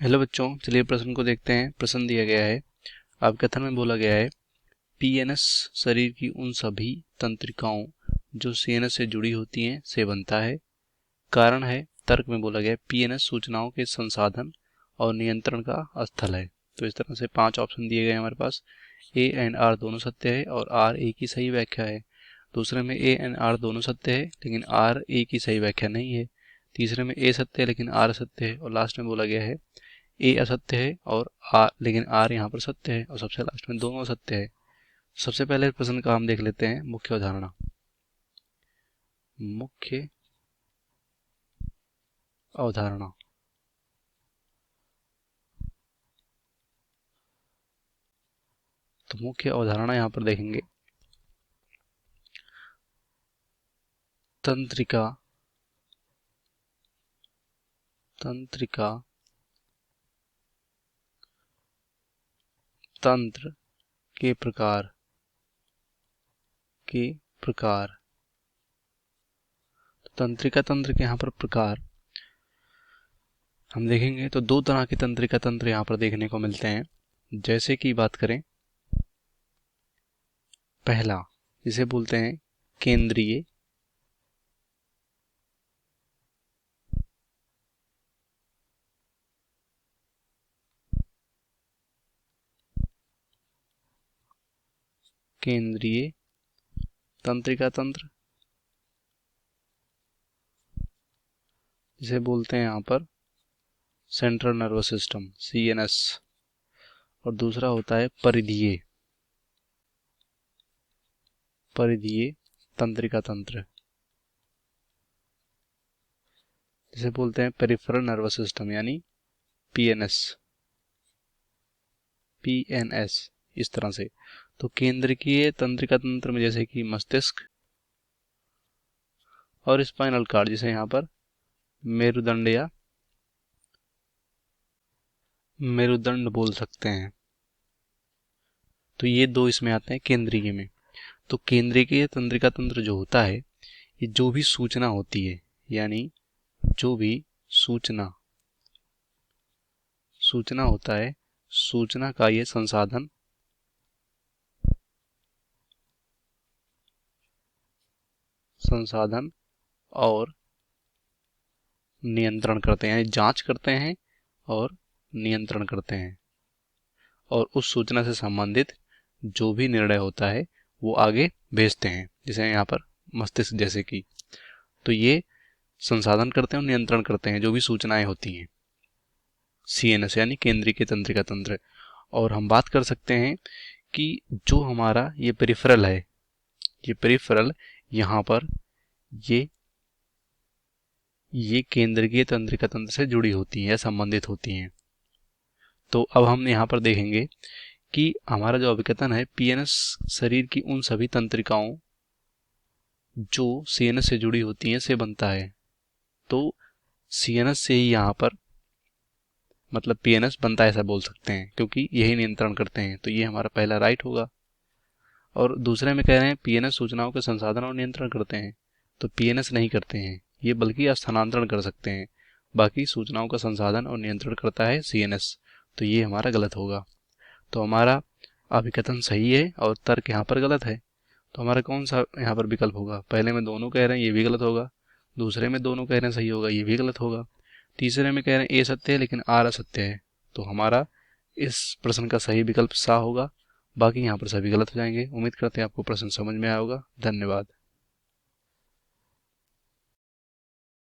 Hello बच्चों, चलिए प्रश्न को देखते हैं। प्रश्न दिया गया है, अब कथन में बोला गया है पीएनएस शरीर की उन सभी तंत्रिकाओं जो सीएनएस से जुड़ी होती हैं से बनता है। कारण है, तर्क में बोला गया है पीएनएस सूचनाओं के संसाधन और नियंत्रण का स्थल है। तो इस तरह से 5 ऑप्शन दिए गए हमारे पास। ए एंड आर दोनों सत्य है और आर ए की सही व्याख्या है। दूसरे में ए एंड आर दोनों सत्य है लेकिन आर ए की सही व्याख्या नहीं है। तीसरे में ए सत्य है लेकिन आर असत्य है। और लास्ट में बोला गया है ए असत्य है और आर लेकिन आर यहाँ पर सत्य है। और सबसे लास्ट में दोनों सत्य है। सबसे पहले प्रश्न का हम देख लेते हैं मुख्य अवधारणा। मुख्य अवधारणा तो मुख्य अवधारणा यहाँ पर देखेंगे तंत्रिका तंत्र के प्रकार तो तंत्रिका तंत्र के यहाँ पर प्रकार हम देखेंगे तो दो तरह के तंत्रिका तंत्र यहाँ पर देखने को मिलते हैं। जैसे कि बात करें, पहला जिसे बोलते हैं केंद्रीय, तंत्रिका तंत्र, जिसे बोलते हैं यहाँ पर सेंट्रल नर्वस सिस्टम सीएनएस। और दूसरा होता है परिधीय तंत्रिका तंत्र, जिसे बोलते हैं पेरिफेरल नर्वस सिस्टम यानी पीएनएस। इस तरह से तो केंद्रीय तंत्रिका तंत्र में जैसे कि मस्तिष्क और स्पाइनल कार्ड, जिसे यहाँ पर मेरुदंड या मेरुदंड बोल सकते हैं। तो ये दो इसमें आते हैं केंद्रीय में। तो केंद्रीय तंत्रिका तंत्र जो होता है, ये जो भी सूचना होती है यानी जो भी सूचना होता है, सूचना का ये संसाधन और नियंत्रण करते हैं, यानी जांच करते हैं और नियंत्रण करते हैं। और उस सूचना से संबंधित जो भी निर्णय होता है वो आगे भेजते हैं, जैसे यहाँ पर मस्तिष्क जैसे कि। तो ये संसाधन करते हैं और नियंत्रण करते हैं जो भी सूचनाएं होती हैं, सीएनएस यानी केंद्रीय तंत्रिका तंत्र। और हम बात कर सकते हैं कि जो हमारा ये पेरिफेरल है, ये पेरिफेरल यहाँ पर ये केंद्रीय तंत्रिका तंत्र से जुड़ी होती हैं या संबंधित होती हैं। तो अब हम यहाँ पर देखेंगे कि हमारा जो अभिकथन है पीएनएस शरीर की उन सभी तंत्रिकाओं जो सीएनएस से जुड़ी होती हैं से बनता है। तो सीएनएस से ही यहाँ पर मतलब पीएनएस बनता है ऐसा बोल सकते हैं, क्योंकि यही नियंत्रण करते हैं। तो ये हमारा पहला राइट होगा। और दूसरे में कह रहे हैं पीएनएस सूचनाओं के संसाधन और नियंत्रण करते हैं, तो पीएनएस नहीं करते हैं ये, बल्कि स्थानांतरण कर सकते हैं। बाकी सूचनाओं का संसाधन और नियंत्रण करता है सीएनएस। तो ये हमारा गलत होगा। तो हमारा अभिकथन सही है और तर्क यहाँ पर गलत है। तो हमारा कौन सा यहाँ पर विकल्प होगा? पहले में दोनों कह रहे हैं, ये भी गलत होगा। दूसरे में दोनों कह रहे हैं सही होगा, ये भी गलत होगा। तीसरे में कह रहे हैं ए सत्य है लेकिन आर असत्य है। तो हमारा इस प्रश्न का सही विकल्प सा होगा। बाकी यहाँ पर सभी गलत हो जाएंगे। उम्मीद करते हैं आपको प्रश्न समझ में आया होगा। धन्यवाद।